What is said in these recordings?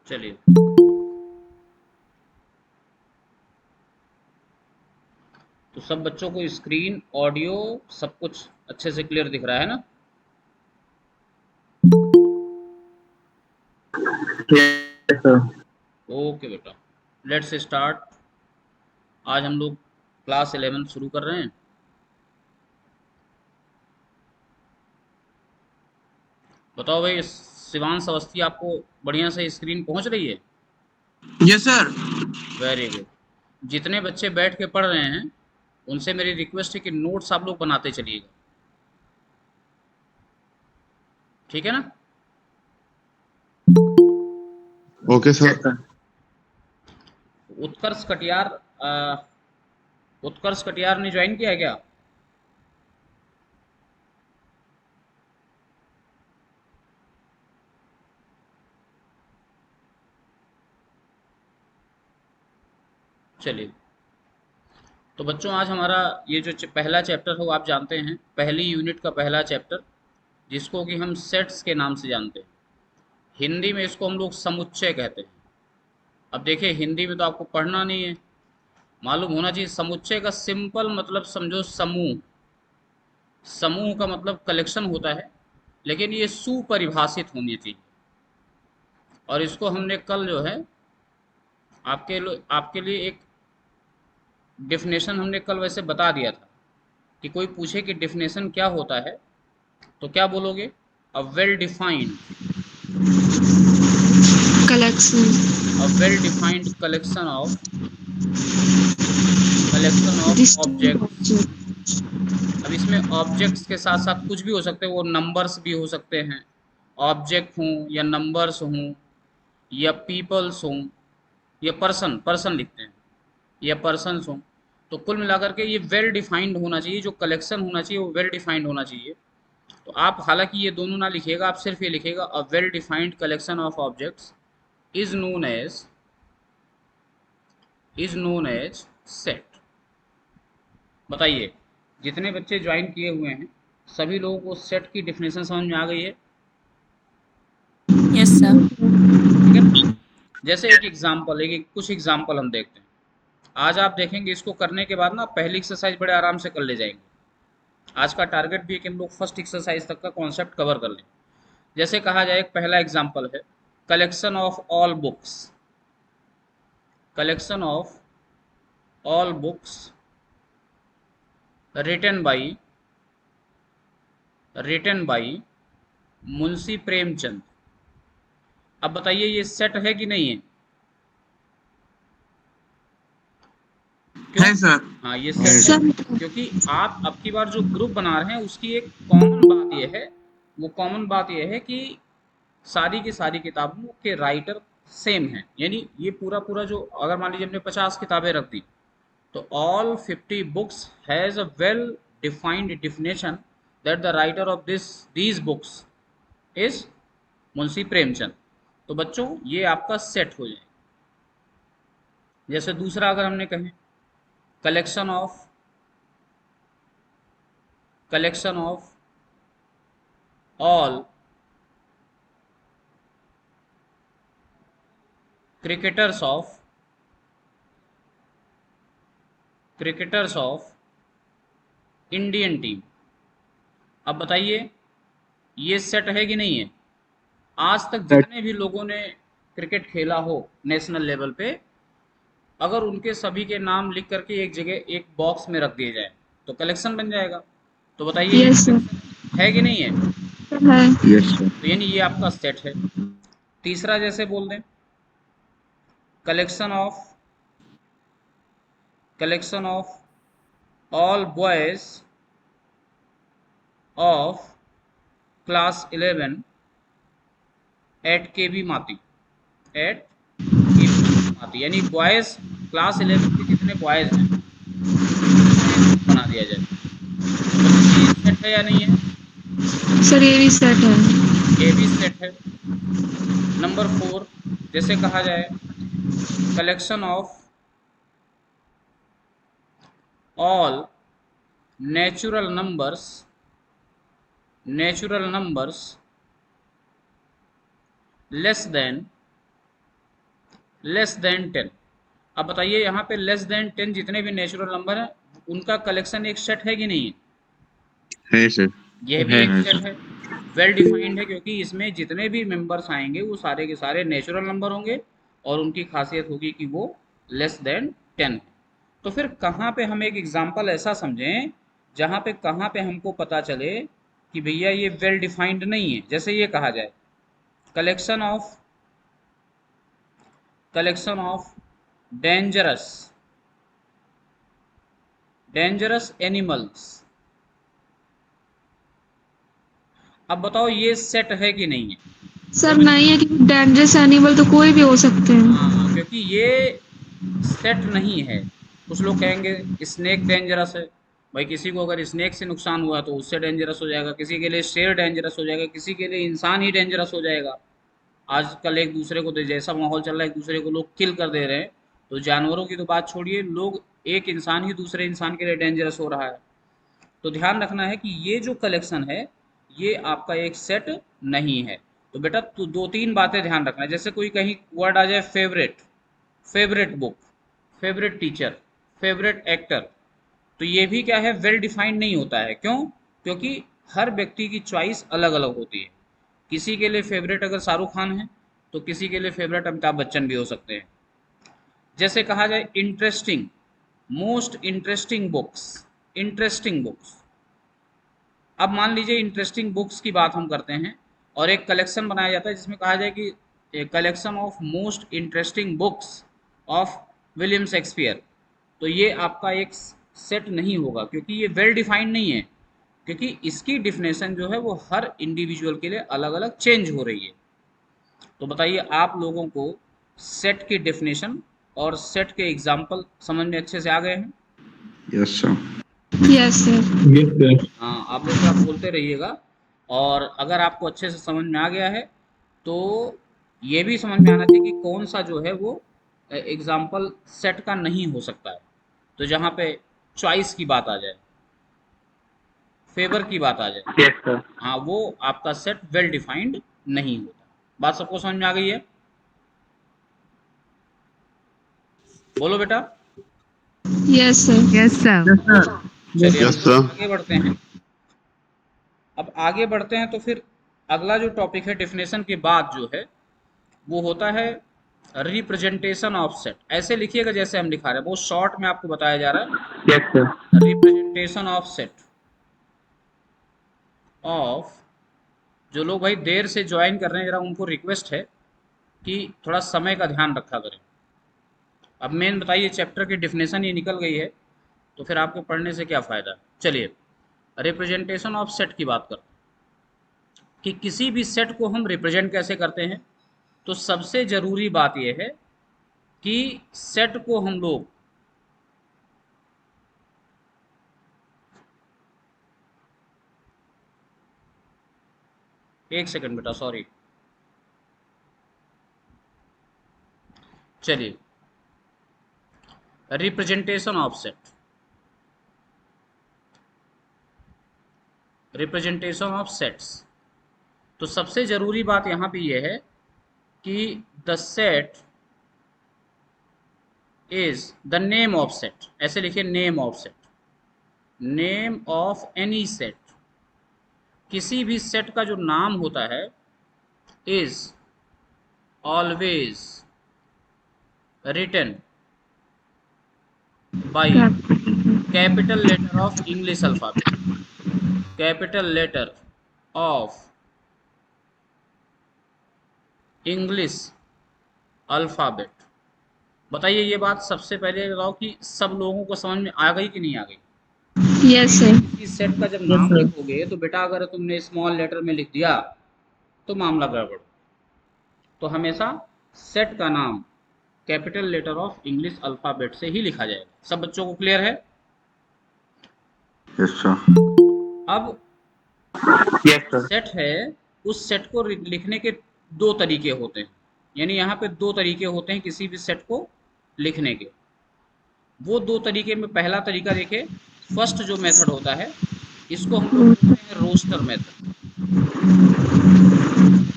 चलिए, तो सब बच्चों को स्क्रीन, ऑडियो सब कुछ अच्छे से क्लियर दिख रहा है ना? Yes sir. ओके बेटा, लेट्स स्टार्ट। आज हम लोग क्लास 11 शुरू कर रहे हैं। बताओ भाई, शिवांश अवस्थी आपको बढ़िया से स्क्रीन पहुंच रही है? Yes sir. Very good. जितने बच्चे बैठ के पढ़ रहे हैं उनसे मेरी रिक्वेस्ट है कि नोट्स आप लोग बनाते चलिएगा। ठीक है ना? Okay sir. उत्कर्ष कटियार उत्कर्ष कटियार ने ज्वाइन किया है क्या? चलिए, तो बच्चों आज हमारा ये जो पहला चैप्टर है वो आप जानते हैं, पहली यूनिट का पहला चैप्टर, जिसको कि हम सेट्स के नाम से जानते हैं। हिंदी में इसको हम लोग समुच्चय कहते हैं। अब देखिए, हिंदी में तो आपको पढ़ना नहीं है, मालूम होना चाहिए। समुच्चय का सिंपल मतलब समझो समूह। समूह का मतलब कलेक्शन होता है, लेकिन ये सुपरिभाषित होनी चाहिए। और इसको हमने कल जो है आपके लिए एक डेफिनेशन हमने कल वैसे बता दिया था कि कोई पूछे कि डेफिनेशन क्या होता है तो क्या बोलोगे? अ well defined collection a well defined collection of distinct objects. object अब इसमें ऑब्जेक्ट्स के साथ साथ कुछ भी हो सकते हैं, वो नंबर्स भी हो सकते हैं, ऑब्जेक्ट हों या नंबर्स हों या पीपल्स हों या पर्सन लिखते हैं, या पर्सन्स हों। तो कुल मिलाकर के ये वेल डिफाइंड होना चाहिए, जो कलेक्शन होना चाहिए वो वेल डिफाइंड होना चाहिए। तो आप हालांकि ये दोनों ना लिखिएगा, आप सिर्फ ये लिखिएगा a well defined collection of objects is known as set. बताइए, जितने बच्चे ज्वाइन किए हुए हैं सभी लोगों को सेट की डेफिनेशन समझ में आ गई है? yes sir ठीक है ना? जैसे कुछ एग्जाम्पल हम देखते हैं। आज आप देखेंगे, इसको करने के बाद ना पहली एक्सरसाइज बड़े आराम से कर ले जाएंगे। आज का टारगेट भी है कि हम लोग फर्स्ट एक्सरसाइज तक का कॉन्सेप्ट कवर कर लें। जैसे कहा जाए, एक पहला एग्जाम्पल है collection of all books. Collection of all books written by Munshi Premchand. अब बताइए, ये सेट है कि नहीं है? क्यों? है सर। हाँ, ये है सेट है। sir क्योंकि आप अब की बार जो ग्रुप बना रहे हैं उसकी एक कॉमन बात यह है, वो कॉमन बात यह है कि सारी की सारी किताबों के राइटर सेम हैं। यानी ये पूरा पूरा जो, अगर मान लीजिए हमने 50 किताबें रख दी, तो all 50 books has a well defined definition that the writer of these books is Munshi Premchand. तो बच्चों, ये आपका सेट हो जाए। जैसे दूसरा अगर हमने कहें, collection of collection of all cricketers of cricketers of Indian team. अब बताइए, ये सेट है कि नहीं है? आज तक जितने भी लोगों ने क्रिकेट खेला हो नेशनल लेवल पे, अगर उनके सभी के नाम लिख करके एक जगह एक बॉक्स में रख दिए जाए तो कलेक्शन बन जाएगा। तो बताइए, ये yes sir कलेक्शन है कि नहीं है? है यस सर। तो यानी ये आपका सेट है। तीसरा जैसे बोल दें, collection of collection of all boys of class 11 at K B माती एट के बी माती। यानी बॉयज क्लास 11 के जितने बॉयज हैं उनका एक ग्रुप बना दिया जाए। तो बताइए, ये सेट है या नहीं है? sir ये भी set है ये भी सेट है। नंबर 4, जैसे कहा जाए, collection of all natural numbers natural numbers less than less than 10। अब बताइए यहाँ पे लेस देन 10 जितने भी नेचुरल नंबर हैं उनका कलेक्शन एक सेट है कि नहीं है सर। है? यह भी एक सेट है, वेल डिफाइंड है, क्योंकि इसमें जितने भी मेंबर्स आएंगे वो सारे के सारे नेचुरल नंबर होंगे और उनकी खासियत होगी कि वो लेस देन 10 है। तो फिर कहाँ पे हम एक एग्जांपल ऐसा समझें जहाँ पे कहाँ पे हमको पता चले कि भैया ये वेल डिफाइंड नहीं है। जैसे ये कहा जाए कलेक्शन ऑफ डेंजरस एनिमल्स। अब बताओ ये सेट है कि नहीं है? सर नहीं है, कि डेंजरस एनिमल तो कोई भी हो सकते हैं। हाँ, क्योंकि ये सेट नहीं है। कुछ लोग कहेंगे स्नेक डेंजरस है, भाई किसी को अगर स्नेक से नुकसान हुआ तो उससे डेंजरस हो जाएगा, किसी के लिए शेर डेंजरस हो जाएगा, किसी के लिए इंसान ही डेंजरस हो जाएगा। आजकल एक दूसरे को तो जैसा माहौल चल रहा है एक दूसरे को लोग किल कर दे रहे हैं, तो जानवरों की तो बात छोड़िए, लोग एक इंसान ही दूसरे इंसान के लिए डेंजरस हो रहा है। तो ध्यान रखना है कि ये जो कलेक्शन है ये आपका एक सेट नहीं है। तो बेटा तो दो तीन बातें ध्यान रखना है। जैसे कोई कहीं वर्ड आ जाए favourite book, favourite teacher, favourite actor, तो ये भी क्या है, वेल डिफाइंड नहीं होता है। क्यों? क्योंकि हर व्यक्ति की चॉइस अलग अलग होती है। किसी के लिए फेवरेट अगर शाहरुख खान है तो किसी के लिए फेवरेट अमिताभ बच्चन भी हो सकते हैं। जैसे कहा जाए मोस्ट इंटरेस्टिंग बुक्स। अब मान लीजिए इंटरेस्टिंग बुक्स की बात हम करते हैं और एक कलेक्शन बनाया जाता है जिसमें कहा जाए कि collection of most interesting books of William Shakespeare, तो ये आपका एक सेट नहीं होगा, क्योंकि ये वेल डिफाइंड नहीं है, क्योंकि इसकी डिफिनेशन जो है वो हर इंडिविजुअल के लिए अलग अलग चेंज हो रही है। तो बताइए आप लोगों को सेट की डेफिनेशन और सेट के एग्जाम्पल समझ में अच्छे से आ गए हैं? Yes sir. Yes sir. हाँ, आप लोग आप बोलते रहिएगा। और अगर आपको अच्छे से समझ में आ गया है तो ये भी समझ में आना चाहिए कि कौन सा जो है वो एग्जाम्पल सेट का नहीं हो सकता है। तो जहाँ पे चॉइस की बात आ जाए, फेवर की बात आ जाए, यस सर। हाँ वो आपका सेट वेल डिफाइंड नहीं होता। बात सबको समझ में आ गई है? बोलो बेटा। Yes sir. Yes, sir. चलिए यस हम सर। लोग आगे बढ़ते हैं। अब आगे बढ़ते हैं तो फिर अगला जो टॉपिक है डेफिनेशन के बाद जो है वो होता है रिप्रेजेंटेशन ऑफ सेट। ऐसे लिखिएगा जैसे हम लिखा रहे हैं, बहुत शॉर्ट में आपको बताया जा रहा है। Yes sir. Representation of set of, जो लोग भाई देर से ज्वाइन कर रहे हैं जरा उनको रिक्वेस्ट है कि थोड़ा समय का ध्यान रखा करें। अब मेन बताइए, चैप्टर की डिफिनेशन ये निकल गई है तो फिर आपके पढ़ने से क्या फ़ायदा। चलिए रिप्रेजेंटेशन ऑफ सेट की बात करते हैं कि किसी भी सेट को हम रिप्रेजेंट कैसे करते हैं। तो सबसे ज़रूरी बात यह है कि सेट को हम लोग एक सेकंड बेटा, सॉरी। चलिए representation of set, representation of sets. तो सबसे ज़रूरी बात यहाँ पे ये है कि the set is the name of set. ऐसे लिखिए name of set, name of any set. किसी भी सेट का जो नाम होता है is always written by capital letter of English alphabet, capital letter of English alphabet. बताइए ये बात सबसे पहले बताओ कि सब लोगों को समझ में आ गई कि नहीं आ गई? Yes sir. किसी सेट का जब नाम लिखोगे तो बेटा अगर तुमने स्मॉल लेटर में लिख दिया तो मामला गड़बड़। तो हमेशा सेट का नाम capital letter of English alphabet से ही लिखा जाएगा। सब बच्चों को क्लियर है? Yes sir. अब यस सर। सेट है, उस सेट को लिखने के दो तरीके होते हैं, यानी यहाँ पे दो तरीके होते हैं किसी भी सेट को लिखने के। वो दो तरीके में पहला तरीका देखिए, फर्स्ट जो मेथड होता है इसको हम लोग बोलते हैं रोस्टर मेथड।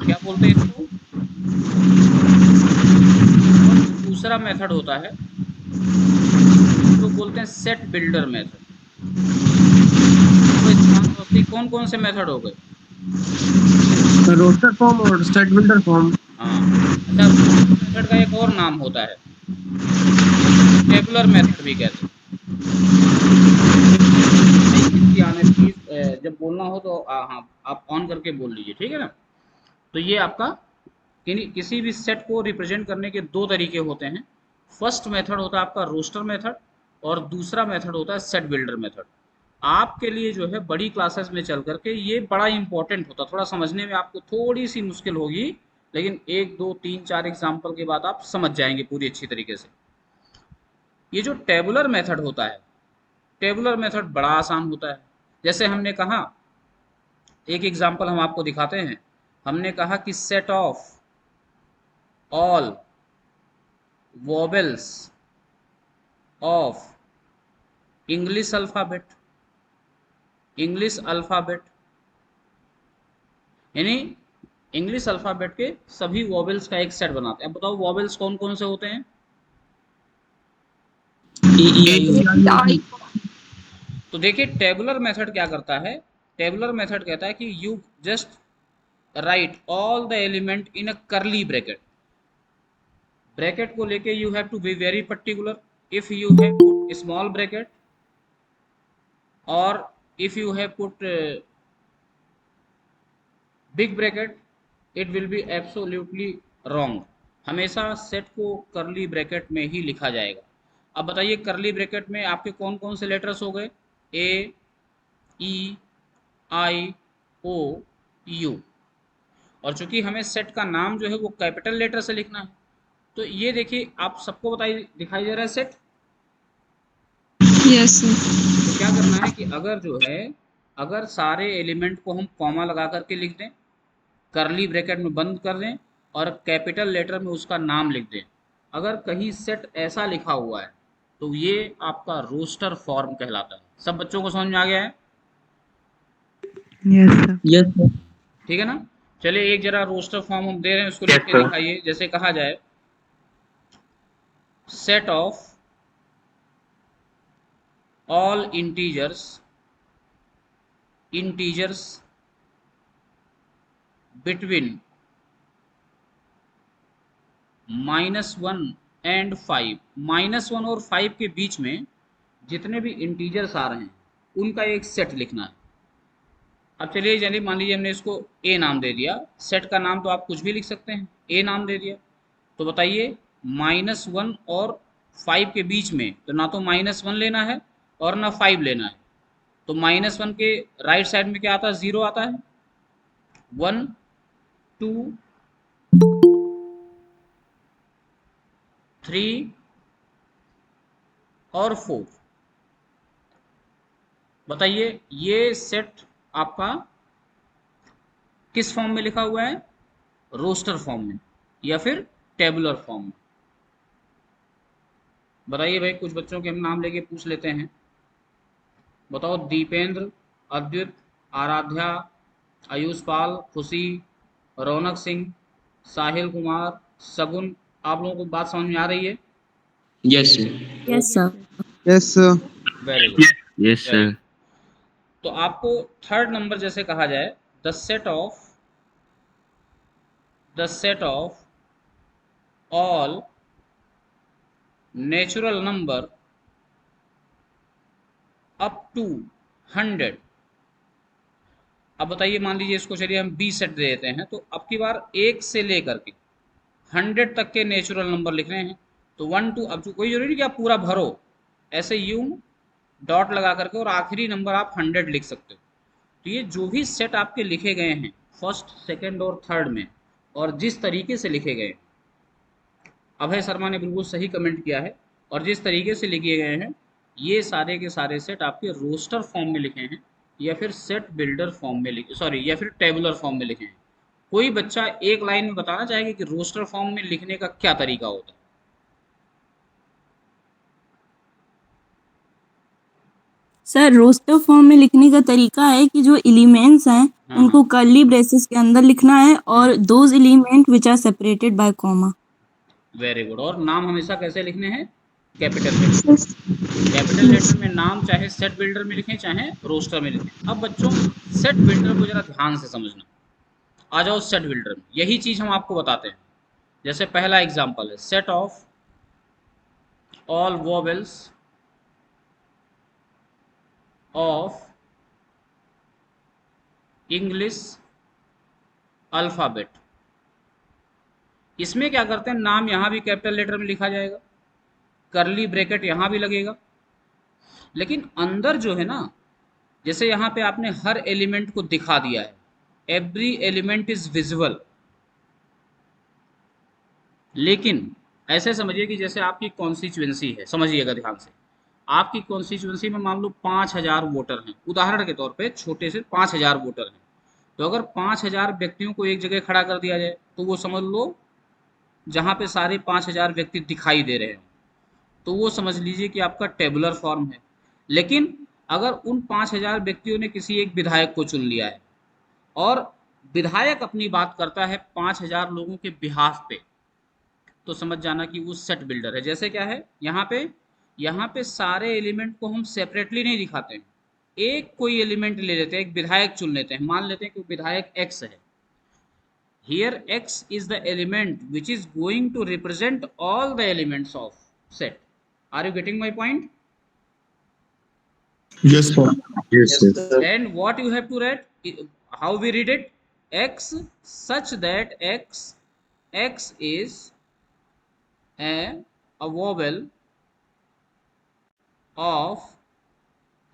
क्या बोलते हैं इसको? दूसरा मेथड होता है तो बोलते हैं सेट बिल्डर मेथड। तो इसमें दोस्ती कौन कौन से मेथड हो गए? रोस्टर फॉर्म और सेट बिल्डर फॉर्म। हाँ, अच्छा, मेथड का एक और नाम होता है, टेबुलर मेथड भी कहते हैं। इसकी ऑनेस्टी जब बोलना हो तो हाँ आप ऑन करके बोल लीजिए, ठीक है ना। तो ये आपका किसी भी सेट को रिप्रेजेंट करने के दो तरीके होते हैं। फर्स्ट मेथड होता है आपका रोस्टर मेथड और दूसरा मेथड होता है सेट बिल्डर मेथड। आपके लिए जो है बड़ी क्लासेस में चल करके ये बड़ा इंपॉर्टेंट होता, थोड़ा समझने में आपको थोड़ी सी मुश्किल होगी, लेकिन 1 2 3 4 एग्जाम्पल के बाद आप समझ जाएंगे पूरी अच्छी तरीके से। ये जो टेबुलर मेथड होता है, टेबुलर मेथड बड़ा आसान होता है। जैसे हमने कहा, एक एग्जाम्पल हम आपको दिखाते हैं। हमने कहा कि set of all vowels of English alphabet, English alphabet यानी इंग्लिश अल्फ़ाबेट के सभी वोवेल्स का एक सेट बनाते हैं। अब बताओ वोवेल्स कौन कौन से होते हैं? आई। तो देखिए टेबुलर मेथड क्या करता है, टेबुलर मेथड कहता है कि you just write all the element in a curly bracket. Bracket को लेके you have to be very particular. If you have put small bracket और if you have put big bracket, it will be absolutely wrong. हमेशा set को curly bracket में ही लिखा जाएगा। अब बताइए करली ब्रैकेट में आपके कौन कौन से लेटर्स हो गए? ए, ई, आई, ओ, यू। और चूंकि हमें सेट का नाम जो है वो कैपिटल लेटर से लिखना है, तो ये देखिए आप सबको बताइए, दिखाई दे रहा है सेट। Yes sir. तो क्या करना है कि अगर जो है, अगर सारे एलिमेंट को हम कॉमा लगा करके लिख दें, करली ब्रैकेट में बंद कर दें और कैपिटल लेटर में उसका नाम लिख दें, अगर कहीं सेट ऐसा लिखा हुआ है तो ये आपका रोस्टर फॉर्म कहलाता है। सब बच्चों को समझ में आ गया है? Yes sir. Yes sir. ठीक है ना। चलिए एक जरा रोस्टर फॉर्म हम दे रहे हैं, उसको लिख के दिखाइए। जैसे कहा जाए set of all integers between -1 and 5। -1 और 5 के बीच में जितने भी इंटीजर्स आ रहे हैं उनका एक सेट लिखना है। अब चलिए चलिए मान लीजिए हमने इसको ए नाम दे दिया, सेट का नाम तो आप कुछ भी लिख सकते हैं, ए नाम दे दिया। तो बताइए -1 और 5 के बीच में तो ना तो -1 लेना है और ना 5 लेना है। तो -1 के राइट साइड में क्या आता है? 0 आता है। 1 2 3 और 4। बताइए ये सेट आपका किस फॉर्म में लिखा हुआ है? रोस्टर फॉर्म में या फिर टेबुलर फॉर्म में? बताइए भाई, कुछ बच्चों के हम नाम लेके पूछ लेते हैं। बताओ दीपेंद्र, अद्वित, आराध्या, आयुष पाल, खुशी, रौनक सिंह, साहिल कुमार, सगुन। आप लोगों को बात समझ में आ रही है? Yes sir. Yes sir. Yes sir. Very good. Yes sir. तो आपको थर्ड नंबर जैसे कहा जाए, the set of all natural number up to 100। अब बताइए मान लीजिए इसको चलिए हम बी सेट दे देते हैं, तो अब की बार 1 से लेकर के 100 तक के नेचुरल नंबर लिख रहे हैं। तो 1 2, अब कोई जरूरी नहीं कि आप पूरा भरो, ऐसे यूं डॉट लगा करके और आखिरी नंबर आप 100 लिख सकते हो। तो ये जो भी सेट आपके लिखे गए हैं फर्स्ट, सेकंड और थर्ड में, और जिस तरीके से लिखे गए, अभय शर्मा ने बिल्कुल सही कमेंट किया है, और जिस तरीके से लिखे गए हैं ये सारे के सारे सेट आपके रोस्टर फॉर्म में लिखे हैं या फिर सेट बिल्डर फॉर्म में लिखे, सॉरी, या फिर टेबुलर फॉर्म में लिखे हैं। कोई बच्चा एक लाइन में बताना चाहेगा कि रोस्टर फॉर्म में लिखने का क्या तरीका होता है? सर रोस्टर फॉर्म में लिखने का तरीका है कि जो एलिमेंट्स हैं हाँ, उनको कर्ली ब्रेसेस के अंदर लिखना है और those element which are separated by comma. Very good. और नाम हमेशा कैसे लिखने हैं? Capital letter. कैपिटल लेटर में नाम चाहे सेट बिल्डर में लिखें चाहे रोस्टर में लिखें। अब बच्चों सेट बिल्डर को जरा ध्यान से समझना। आ जाओ सेट बिल्डर में, यही चीज हम आपको बताते हैं। जैसे पहला एग्जांपल है set of all vowels of English alphabet. इसमें क्या करते हैं, नाम यहां भी कैपिटल लेटर में लिखा जाएगा, करली ब्रैकेट यहां भी लगेगा, लेकिन अंदर जो है ना, जैसे यहाँ पे आपने हर एलिमेंट को दिखा दिया है, एवरी एलिमेंट इज विजिबल। लेकिन ऐसे समझिए कि जैसे आपकी कॉन्स्टिट्यूएंसी है, समझिएगा ध्यान से, आपकी कॉन्स्टिट्यूएंसी में मान लो 5,000 वोटर हैं, उदाहरण के तौर पे छोटे से 5,000 वोटर हैं। तो अगर 5,000 व्यक्तियों को एक जगह खड़ा कर दिया जाए तो वो समझ लो जहाँ पे सारे 5,000 व्यक्ति दिखाई दे रहे हैं, तो वो समझ लीजिए कि आपका टेबुलर फॉर्म है। लेकिन अगर उन 5,000 व्यक्तियों ने किसी एक विधायक को चुन लिया है और विधायक अपनी बात करता है 5,000 लोगों के बिहाफ पे, तो समझ जाना कि वो सेट बिल्डर है। जैसे क्या है, यहाँ पे सारे एलिमेंट को हम सेपरेटली नहीं दिखाते हैं, एक कोई एलिमेंट ले लेते हैं, एक विधायक चुन लेते हैं, मान लेते हैं कि विधायक एक्स है। Here x is the element which is going to represent all the elements of set. Are you getting my point? Yes, sir. Yes, sir. And what you have to write, how we read it, x such that x is a vowel of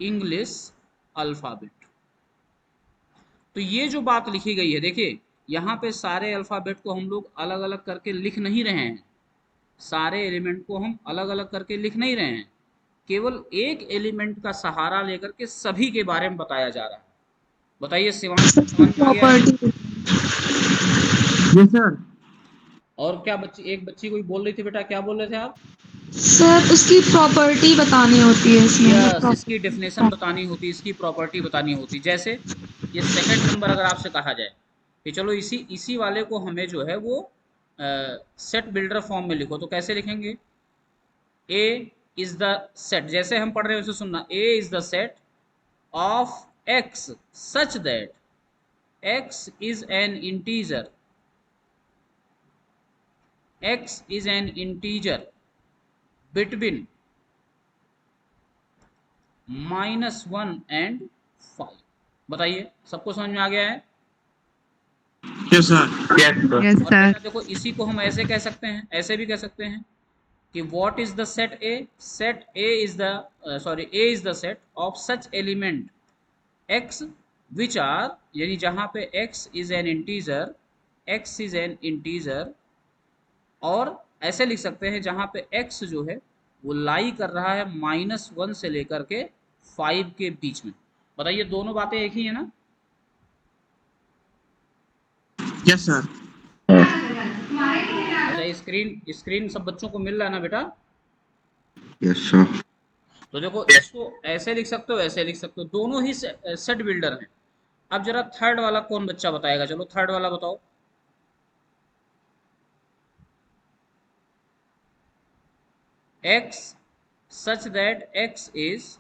English alphabet। तो ये जो बात लिखी गई है, देखिए यहाँ पे सारे अल्फाबेट को हम लोग अलग अलग करके लिख नहीं रहे हैं, सारे एलिमेंट को हम अलग अलग करके लिख नहीं रहे हैं, केवल एक एलिमेंट का सहारा लेकर के सभी के बारे में बताया जा रहा है। बताइए शिवांश, समझ में आ गया है? प्रॉपर्टी। Yes, sir. और क्या बच्ची, एक बच्ची कोई बोल रही थी बेटा, क्या बोल रहे थे आप? सर उसकी प्रॉपर्टी बतानी होती है इसमें। यस, इसकी डेफिनेशन बतानी होती है, इसकी प्रॉपर्टी बतानी होती है। जैसे ये सेकंड नंबर अगर आपसे कहा जाए कि चलो इसी वाले को हमें जो है वो सेट बिल्डर फॉर्म में लिखो, तो कैसे लिखेंगे? ए इज द सेट, जैसे हम पढ़ रहे हैं वैसे सुनना, A is the set of x such that x is an integer, x is an integer between -1 and 5। बताइए सबको समझ में आ गया है? Yes, sir. Yes, sir. Yes और सर। बेटा देखो इसी को हम ऐसे कह सकते हैं, ऐसे भी कह सकते हैं कि what is the set A, set A is the A is the set of such element x which are, यानी जहां पे x is an integer, x is an integer. और ऐसे लिख सकते हैं जहां पे एक्स जो है वो लाई कर रहा है -1 से लेकर के 5 के बीच में। बताइए दोनों बातें एक ही है ना? Yes, sir. अच्छा, स्क्रीन सब बच्चों को मिल रहा है ना बेटा? Yes, sir. तो देखो इसको ऐसे लिख सकते हो, ऐसे लिख सकते हो, दोनों ही सेट बिल्डर हैं। अब जरा थर्ड वाला कौन बच्चा बताएगा? चलो थर्ड वाला बताओ। X such that x is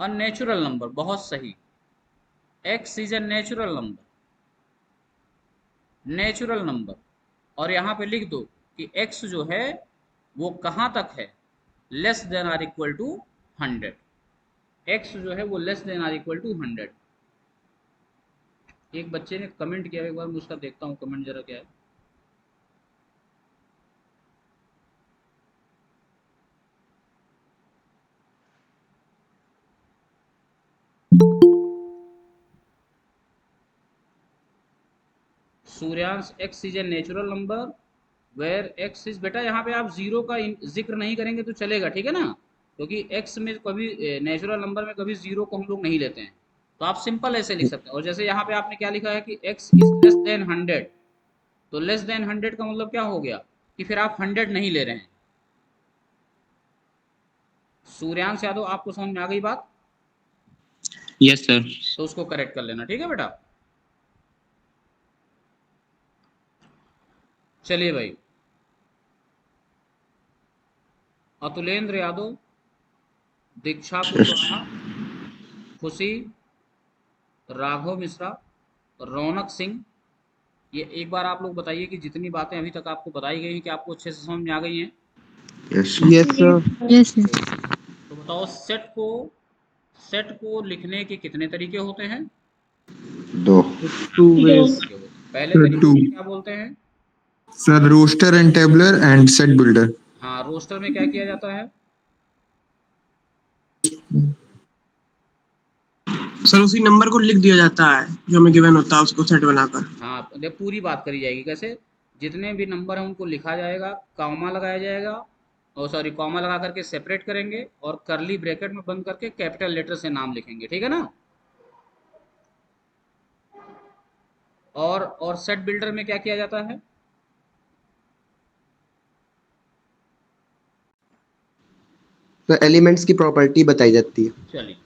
a natural number, बहुत सही, x is a natural number, natural number. और यहाँ पे लिख दो कि x जो है वो कहाँ तक है, less than or equal to 100। x जो है वो less than or equal to 100। एक बच्चे ने कमेंट किया, एक बार मैं उसका देखता हूँ कमेंट जरा क्या है। Suryansh, x is a natural number where x is, बेटा यहाँ पे आप जीरो का जिक्र नहीं करेंगे तो चलेगा, ठीक है ना, क्योंकि x में कभी नेचुरल नंबर में कभी जीरो को हम लोग नहीं लेते हैं, तो आप सिंपल ऐसे लिख सकते हैं। और जैसे यहाँ पे आपने क्या लिखा है कि x इज लेस देन 100, तो लेस देन 100 का मतलब क्या हो गया कि फिर आप 100 नहीं ले रहे हैं। सूर्यांश यादव, आपको समझ में आ गई बात? Yes, sir. तो उसको करेक्ट कर लेना, ठीक है बेटा? चलिए भाई, अतुलेंद्र यादव, दीक्षा कुशवाहा, खुशी, राघव मिश्रा, रौनक सिंह। ये एक बार आप लोग बताइए कि जितनी बातें अभी तक आपको बताई गई हैं कि आपको अच्छे से समझ में आ गई हैं? Yes, sir. Yes, sir. Yes sir. तो बताओ सेट को लिखने के कितने तरीके होते हैं? 2. 2 ways. पहले Sir, तरीके two. को क्या बोलते हैं? Sir, roster and tabular and set builder. हाँ, रोस्टर में क्या किया जाता है? सर उसी नंबर को लिख दिया जाता है जो हमें गिवन होता है, उसको सेट बनाकर। हाँ, पूरी बात करी जाएगी। कैसे? जितने भी नंबर हैं उनको लिखा जाएगा, कॉमा लगाया जाएगा, और सॉरी कॉमा लगा करके सेपरेट करेंगे और करली ब्रैकेट में बंद करके कैपिटल लेटर से नाम लिखेंगे, ठीक है ना? और सेट बिल्डर में क्या किया जाता है? तो एलिमेंट्स की प्रॉपर्टी बताई जाती है। चलिए,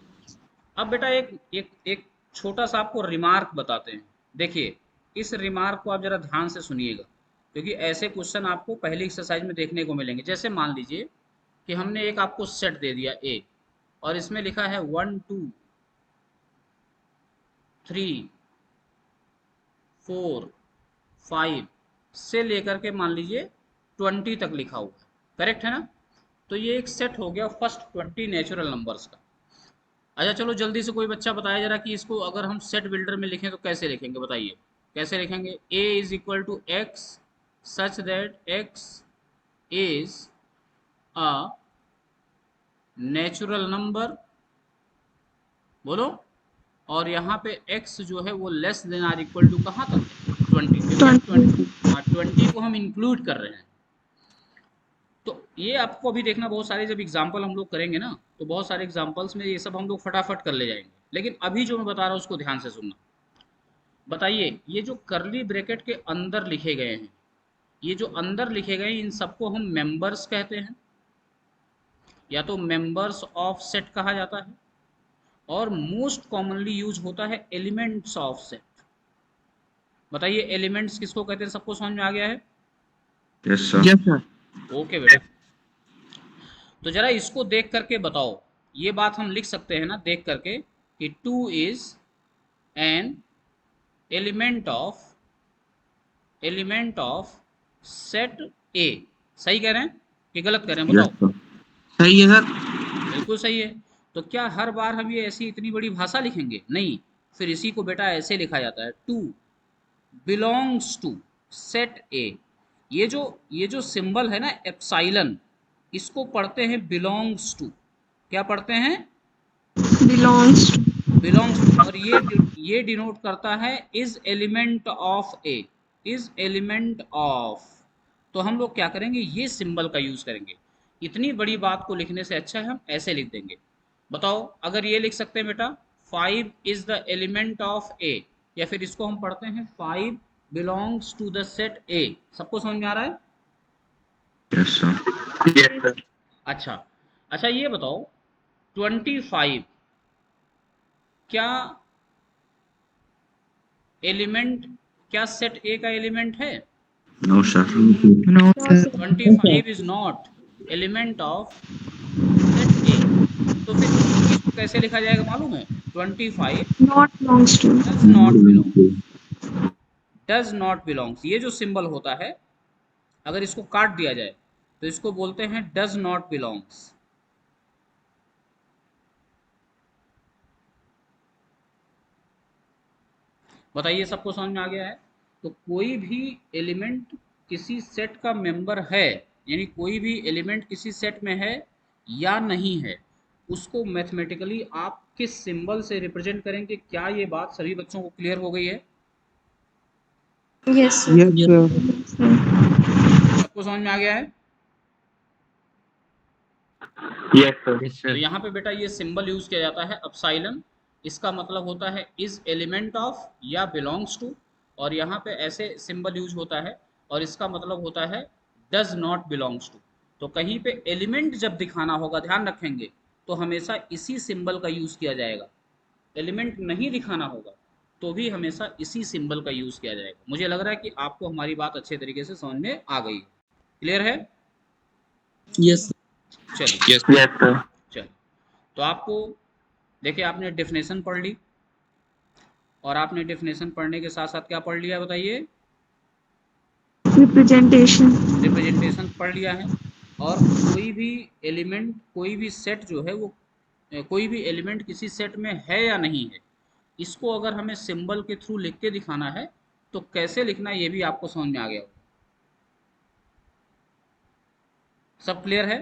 अब बेटा एक छोटा सा आपको रिमार्क बताते हैं। देखिए, इस रिमार्क को आप जरा ध्यान से सुनिएगा, क्योंकि ऐसे क्वेश्चन आपको पहली एक्सरसाइज में देखने को मिलेंगे। जैसे मान लीजिए कि हमने एक आपको सेट दे दिया ए, और इसमें लिखा है 1 2 3 4 5 से लेकर के मान लीजिए 20 तक लिखा हुआ है, करेक्ट है ना? तो ये एक सेट हो गया फर्स्ट 20 नेचुरल नंबर्स का। अच्छा चलो, जल्दी से कोई बच्चा बताया जरा कि इसको अगर हम सेट बिल्डर में लिखें तो कैसे लिखेंगे? बताइए कैसे लिखेंगे? a is equal to x such that x is a natural number, बोलो। और यहाँ पे x जो है वो less than or equal to कहाँ तक? 20। 20 को हम इंक्लूड कर रहे हैं। तो ये आपको अभी देखना, बहुत सारे जब एग्जाम्पल हम लोग करेंगे ना, तो बहुत सारे एग्जाम्पल्स में ये सब हम लोग फटाफट कर ले जाएंगे, लेकिन अभी जो मैं बता रहा हूँ उसको ध्यान से सुनना। बताइए, ये जो करली ब्रैकेट के अंदर लिखे गए हैं, ये जो अंदर लिखे गए इन सबको हम मेंबर्स कहते हैं, या तो मेंबर्स ऑफ सेट कहा जाता है, और मोस्ट कॉमनली यूज होता है एलिमेंट्स ऑफ सेट। बताइए एलिमेंट्स किसको कहते हैं? सबको समझ में आ गया है? Yes, sir. Yes, sir. Okay बेटा, तो जरा इसको देख करके बताओ। ये बात हम लिख सकते हैं ना देख करके कि 2 is an element of set ए। सही कह रहे हैं कि गलत कह रहे हैं? Yes, बताओ। sir. सही है सर। बिल्कुल सही है। तो क्या हर बार हम ये ऐसी इतनी बड़ी भाषा लिखेंगे? नहीं। फिर इसी को बेटा ऐसे लिखा जाता है, 2 बिलोंग्स टू सेट ए। ये जो सिंबल है ना एप्सिलॉन, इसको पढ़ते हैं बिलोंग्स टू। क्या पढ़ते हैं? Belongs belongs to. और ये डिनोट करता है is element of A, is element of. तो हम लोग क्या करेंगे? ये सिंबल का यूज करेंगे। इतनी बड़ी बात को लिखने से अच्छा है हम ऐसे लिख देंगे। बताओ, अगर ये लिख सकते हैं बेटा 5 is the element of A, या फिर इसको हम पढ़ते हैं 5 belongs to the set A. सबको समझ में आ रहा है? Yes, sir. Yes, sir. अच्छा ये बताओ 25 क्या एलिमेंट, क्या सेट ए का एलिमेंट है? No, sir. No, sir. 25 is not element of set A. तो फिर इसको कैसे लिखा जाएगा मालूम है? 25 not belongs to. Does not belong, does not belongs. ये जो सिंबल होता है, अगर इसको काट दिया जाए तो इसको बोलते हैं डज नॉट बिलोंग्स। बताइए सबको समझ में आ गया है? तो कोई भी एलिमेंट किसी सेट का मेंबर है, यानी कोई भी एलिमेंट किसी सेट में है या नहीं है, उसको मैथमेटिकली आप किस सिंबल से रिप्रेजेंट करेंगे? क्या ये बात सभी बच्चों को क्लियर हो गई है? Yes Yes, sir. सबको समझ में आ गया है? Yes, sir. तो यहाँ पे बेटा ये सिंबल यूज किया जाता है एप्सिलॉन। इसका मतलब होता है इज एलिमेंट ऑफ या बिलोंग्स टू, और यहाँ पे ऐसे सिंबल यूज होता है और इसका मतलब होता है डज नॉट बिलोंग्स टू। तो कहीं पे एलिमेंट जब दिखाना होगा, ध्यान रखेंगे, तो हमेशा इसी सिंबल का यूज किया जाएगा। एलिमेंट नहीं दिखाना होगा तो भी हमेशा इसी सिंबल का यूज किया जाएगा। मुझे लग रहा है कि आपको हमारी बात अच्छे तरीके से समझ में आ गई। क्लियर है? Yes, sir. चलिए यस सर। चलिए, तो आपको देखिए आपने डेफिनेशन पढ़ ली, और आपने डेफिनेशन पढ़ने के साथ साथ क्या पढ़ लिया बताइए? रिप्रेजेंटेशन। रिप्रेजेंटेशन पढ़ लिया है। और कोई भी एलिमेंट, कोई भी सेट जो है वो, कोई भी एलिमेंट किसी सेट में है या नहीं है, इसको अगर हमें सिंबल के थ्रू लिख के दिखाना है तो कैसे लिखना है ये भी आपको समझ में आ गया। सब क्लियर है?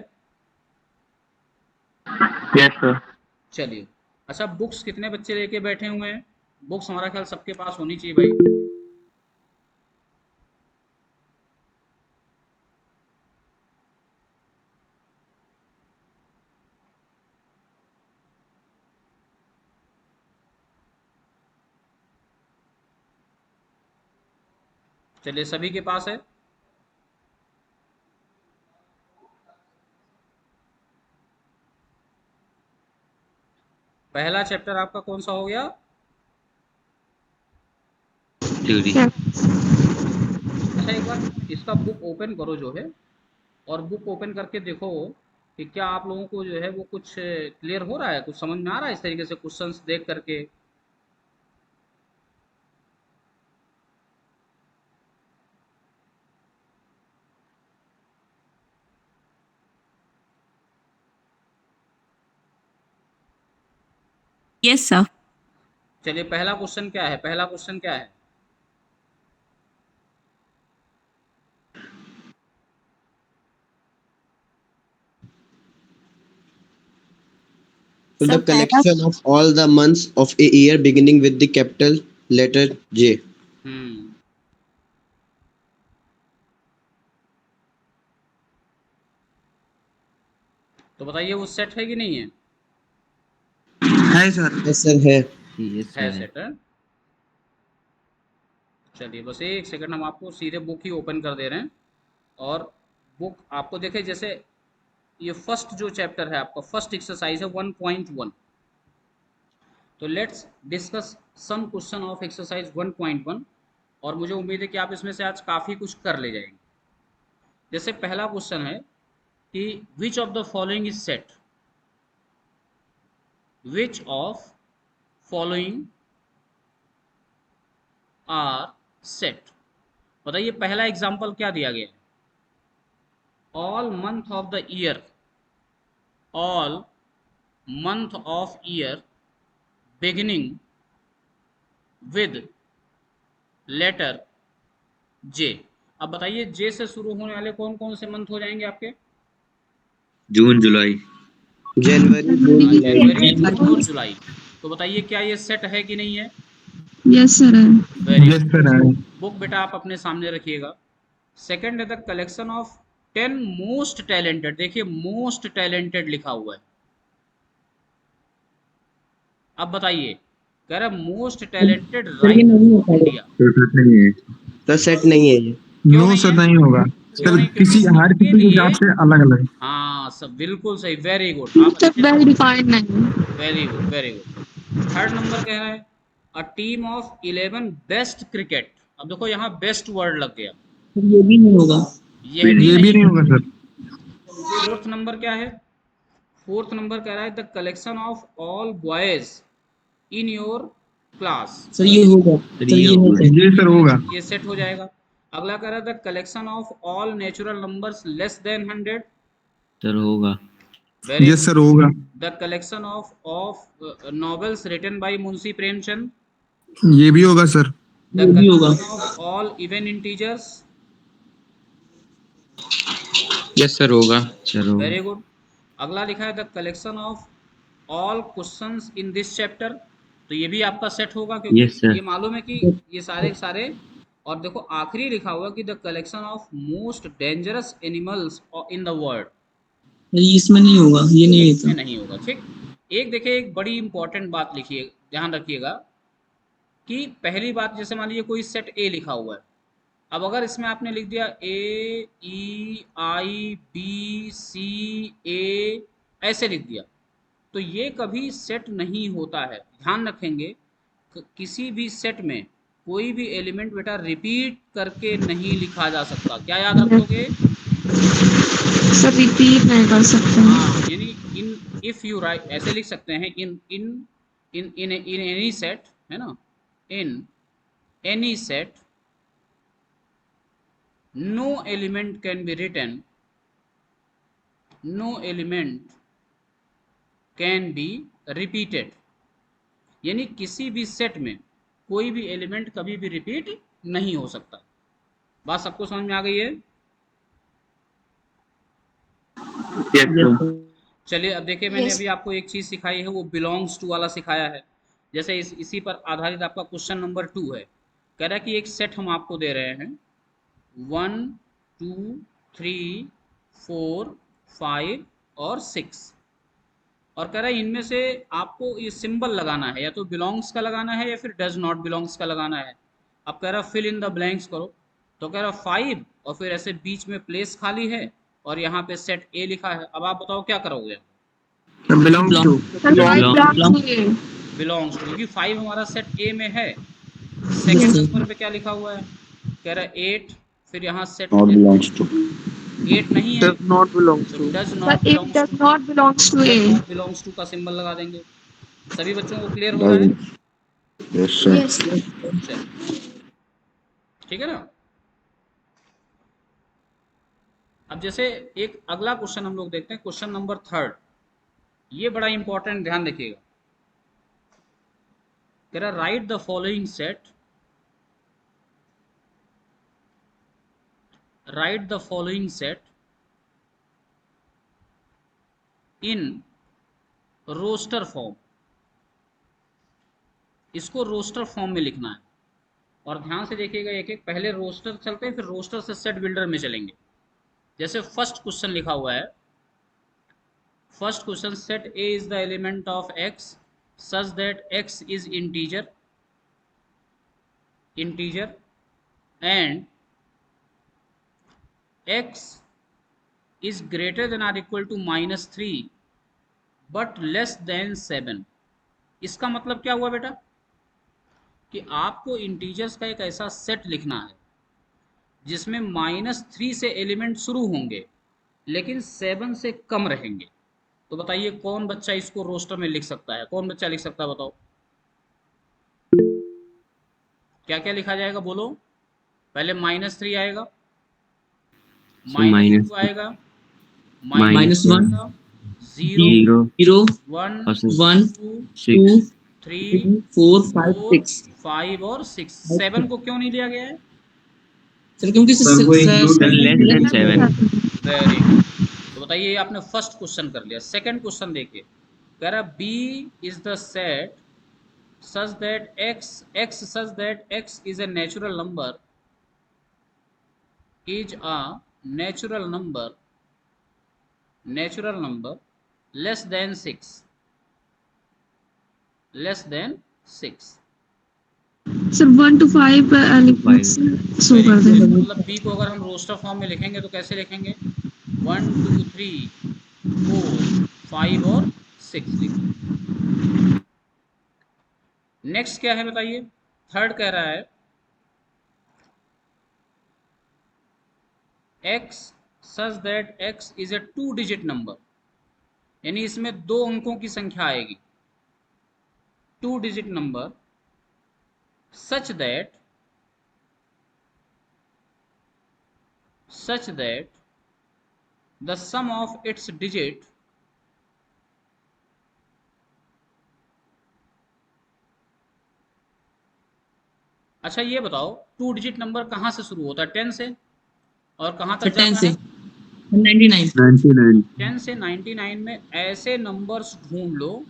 Yes sir. चलिए, अच्छा बुक्स कितने बच्चे लेके बैठे हुए हैं? बुक्स हमारा ख्याल सबके पास होनी चाहिए भाई। चलिए, सभी के पास है? पहला चैप्टर आपका कौन सा हो गया? थ्योरी। अच्छा, एक बार इसका बुक ओपन करो जो है, और बुक ओपन करके देखो कि क्या आप लोगों को जो है वो कुछ क्लियर हो रहा है, कुछ समझ में आ रहा है इस तरीके से क्वेश्चंस देख करके? Yes sir. चलिए, पहला क्वेश्चन क्या है? पहला क्वेश्चन क्या है? So the सर पहला collection of all the months of a year beginning with the capital letter J. हम्म, तो बताइए वो सेट है कि नहीं है? है सर। Yes sir है। है सेट है। चलिए, बस एक सेकंड, हम आपको सीधे बुक ही ओपन कर दे रहे हैं। और बुक आपको देखे, जैसे ये फर्स्ट जो चैप्टर है आपका, फर्स्ट एक्सरसाइज है 1.1। तो let's discuss some question of exercise 1.1, और मुझे उम्मीद है कि आप इसमें से आज काफ़ी कुछ कर ले जाएंगे। जैसे पहला क्वेश्चन है कि which of the following is set, which of following are set. बताइए पहला एग्जाम्पल क्या दिया गया है? All month of the year, all month of year beginning with letter J. अब बताइए जे से शुरू होने वाले कौन कौन से मंथ हो जाएंगे आपके? जून जुलाई। जनवरी जनवरी और जुलाई। तो बताइए क्या ये सेट है कि नहीं है? यस सर है। Very yes good. सर है। बुक बेटा आप अपने सामने रखिएगा। सेकंड है the collection of 10 most talented. देखिए मोस्ट टैलेंटेड लिखा हुआ है। अब बताइए, कह रहा most talented writer of India. नहीं है। तो सेट नहीं है ये। क्यों नो नहीं सर है? नहीं होगा क्यों सर, नहीं? किसी क्योंकि हर इसके किसी के लिए, हिसाब से अलग अलग। हाँ सब बिल्कुल सही, वेरी गुड। आप सब अच्छे वेल से, डिफाइंड नहीं है। Very good very good. Third number कह रहा है a team of 11 best cricket. अब देखो यहाँ बेस्ट वर्ड लग गया, ये भी नहीं होगा। यह भी ये भी नहीं होगा सर। फोर्थ नंबर क्या है? फोर्थ नंबर कह रहा है the collection of all boys in your class. Sir ये होगा। सर ये होगा। ये सर होगा। ये सेट हो जाएगा। अगला कह रहा है the collection of all natural numbers less than 100। Sir होगा। वेरी यस सर होगा। The collection of novels written by Munshi Premchand. ये भी होगा sir. The collection of all even integers. Yes sir होगा। सर होगा। Very good. अगला लिखा है the collection of all questions in this chapter. तो ये भी आपका सेट होगा, क्योंकि Yes, sir. ये मालूम है कि ये सारे सारे। और देखो आखिरी लिखा हुआ कि the collection of most dangerous animals in the world. इसमें नहीं होगा, ये नहीं इसमें होता। नहीं होगा। ठीक। एक देखिए, एक बड़ी इंपॉर्टेंट बात लिखिए, ध्यान रखिएगा कि पहली बात, जैसे मान लीजिए कोई सेट ए लिखा हुआ है। अब अगर इसमें आपने लिख दिया ए ई आई बी सी ए, ऐसे लिख दिया, तो ये कभी सेट नहीं होता है। ध्यान रखेंगे, किसी भी सेट में कोई भी एलिमेंट बेटा रिपीट करके नहीं लिखा जा सकता। क्या याद रखोगे? सर रिपीट नहीं कर सकते हैं। हाँ, यानी इन इफ यू राइट ऐसे लिख सकते हैं, इन इन इन इन इन एनी सेट, है ना, in any set no element can be written, no element can be repeated. यानी किसी भी सेट में कोई भी एलिमेंट कभी भी रिपीट नहीं हो सकता। बात सबको समझ में आ गई है? Yes, sir. चलिए अब देखिए, मैंने अभी आपको एक चीज सिखाई है, वो बिलोंग्स टू वाला सिखाया है। जैसे इसी पर आधारित आपका क्वेश्चन नंबर 2 है। कह रहा है कि एक सेट हम आपको दे रहे हैं 1 2 3 4 5 और 6, और कह रहा है इनमें से आपको ये सिंबल लगाना है, या तो बिलोंग्स का लगाना है या फिर डज नॉट बिलोंग्स का लगाना है। अब कह रहा है फिल इन द ब्लैंक्स करो। तो कह रहा 5 और फिर ऐसे बीच में प्लेस खाली है और यहाँ पे सेट ए लिखा है। अब आप बताओ क्या करोगे? Belongs to. Sir five belongs to A. Belongs to, क्योंकि 5 हमारा सेट ए में है। सेकंड नंबर पे क्या लिखा हुआ है? कह रहा है 8, फिर यहाँ सेट Not belongs to. 8 नहीं है, Does not belongs तो to. Does sir not it belongs does not belongs to A. Not belongs to का सिंबल लगा देंगे। सभी बच्चों को क्लियर हो रहा है? Doesn't. Yes, sir. Yes sir. चलिए, ठीक है ना। अब जैसे एक अगला क्वेश्चन हम लोग देखते हैं, क्वेश्चन नंबर 3। ये बड़ा इंपॉर्टेंट, ध्यान रखिएगा। कह रहा write the following set, write the following set in roster form. इसको रोस्टर फॉर्म में लिखना है, और ध्यान से देखिएगा एक एक। पहले रोस्टर चलते हैं, फिर रोस्टर से सेट बिल्डर में चलेंगे। जैसे फर्स्ट क्वेश्चन लिखा हुआ है, first question, set A is the element of x such that x is integer and x is greater than or equal to -3 but less than 7। इसका मतलब क्या हुआ बेटा? कि आपको इंटीजर्स का एक ऐसा सेट लिखना है जिसमें -3 से एलिमेंट शुरू होंगे लेकिन 7 से कम रहेंगे। तो बताइए कौन बच्चा इसको रोस्टर में लिख सकता है? कौन बच्चा लिख सकता है? बताओ क्या क्या लिखा जाएगा, बोलो। पहले -3 आएगा, -2 आएगा, -1, 0, 1, 2, 3, 4, 5 और 6। 7 को क्यों नहीं लिया गया है? सर क्योंकि लेस देन 7। Very good. तो बताइए, ये आपने फर्स्ट क्वेश्चन कर लिया। सेकंड क्वेश्चन देखिए, कह रहा B is the set such that x is a natural number, is a natural number less than 6, sir 1 to 5 elements show कर देंगे। मतलब बी को अगर हम रोस्टर फॉर्म में लिखेंगे तो कैसे लिखेंगे? 1 2 3 4 5 और 6 लिखेंगे। नेक्स्ट क्या है बताइए? थर्ड कह रहा है x such that x is a 2 digit number, यानी इसमें 2 अंकों की संख्या आएगी, 2 digit number such that the sum of its digit अच्छा ये बताओ 2 डिजिट नंबर कहाँ से शुरू होता है? 10 से, और कहाँ तक जाता है? 99 10 से 99 में ऐसे नंबर्स ढूंढ लो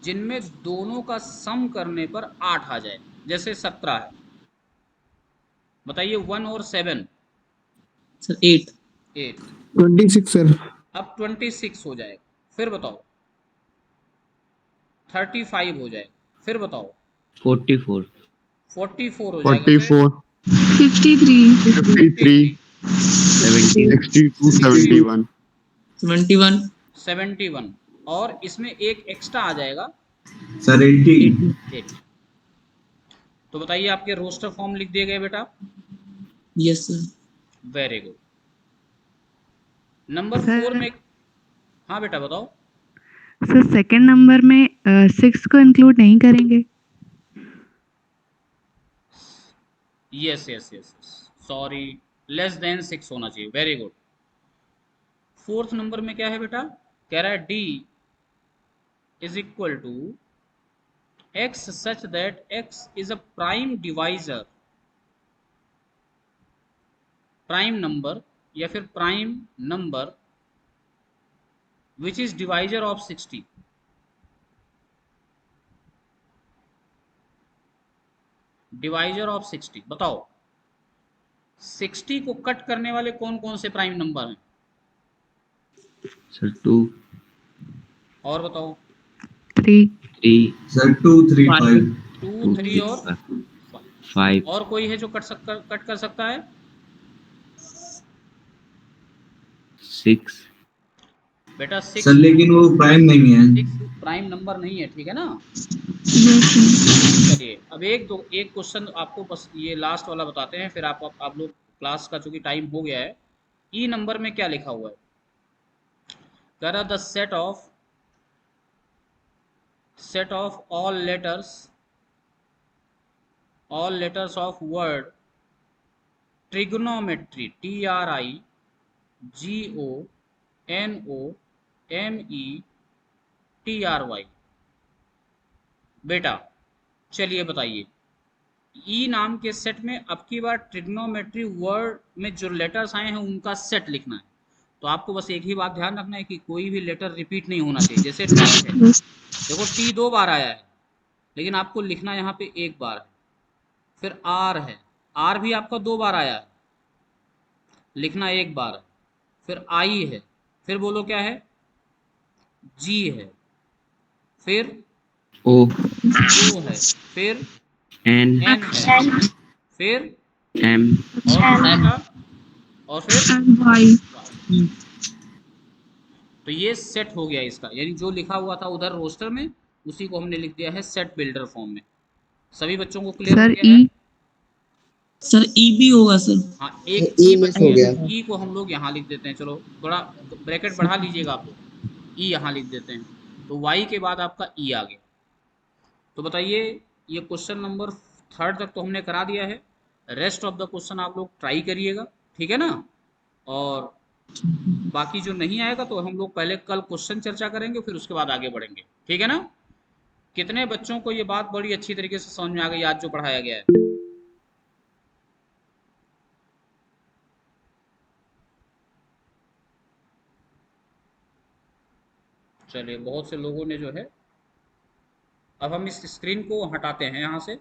जिनमें दोनों का सम करने पर 8 आ जाए। जैसे 17 है, बताइए 1 और 7 सर 8 26 सर। अब 26 हो जाएगा। फिर बताओ 35 हो जाएगा। फिर बताओ 44 हो जाएगा। 44 53 53 62 71 71 और इसमें एक एक्स्ट्रा आ जाएगा सर 80 8। तो बताइए आपके रोस्टर फॉर्म लिख दिए गए बेटा? Yes sir. Very good. Number sir- 4 में, हाँ बेटा बताओ। सर सेकंड नंबर में 6 को इंक्लूड नहीं करेंगे? Yes yes yes, sorry, less than 6 होना चाहिए, वेरी गुड। फोर्थ नंबर में क्या है बेटा, कह रहा है D is equal to x such that x is a prime divisor, prime number या फिर prime number which is divisor of 60। Divisor of 60, बताओ 60 को कट करने वाले कौन कौन से प्राइम नंबर हैं? सर 2, और बताओ। 3, 3, सर 2 3 5 2 3 और 5, और कोई है जो कट कर सकता है? 6। बेटा 6 सर लेकिन वो प्राइम नहीं है। 6 प्राइम नंबर नहीं है, ठीक है ना। Yes, sir. चलिए अब एक क्वेश्चन आपको बस ये लास्ट वाला बताते हैं, फिर आप लोग क्लास का चूंकि टाइम हो गया है। ई नंबर में क्या लिखा हुआ है, कह रहा the set of all letters of word trigonometry, TRIGONOMETRY। बेटा चलिए बताइए, ई नाम के सेट में अब की बार ट्रिग्नोमेट्री वर्ड में जो लेटर्स आए हैं उनका सेट लिखना है। तो आपको बस एक ही बात ध्यान रखना है कि कोई भी लेटर रिपीट नहीं होना चाहिए। जैसे टी है, देखो टी 2 बार आया है, लेकिन आपको लिखना यहाँ पे 1 बार है। फिर आर है, आर भी आपका 2 बार आया है, लिखना 1 बार है। फिर आई है, फिर बोलो क्या है, जी है, फिर O, ओ है, फिर N, एन है, फिर M, और बेटा और फिर And why? तो ये सेट हो गया इसका, यानी जो लिखा हुआ था उधर रोस्टर में उसी को हमने लिख दिया है सेट बिल्डर फॉर्म में। सभी बच्चों को क्लियर हो सर गया है? सर ई भी होगा सर। हाँ, एक E ई मिस बच हो गया, गया। ई को हम लोग यहाँ लिख देते हैं। चलो थोड़ा ब्रैकेट बढ़ा लीजिएगा आप लोग, ई यहाँ लिख देते हैं। तो वाई के बाद आपका ई आ गया। तो बताइए, ये क्वेश्चन नंबर 3 तक तो हमने करा दिया है। रेस्ट ऑफ द क्वेश्चन आप लोग ट्राई करिएगा, ठीक है ना। और बाकी जो नहीं आएगा तो हम लोग पहले कल क्वेश्चन चर्चा करेंगे, फिर उसके बाद आगे बढ़ेंगे, ठीक है ना। कितने बच्चों को ये बात बड़ी अच्छी तरीके से समझ में आ गई आज जो पढ़ाया गया है? चलिए, बहुत से लोगों ने जो है, अब हम इस स्क्रीन को हटाते हैं यहाँ से।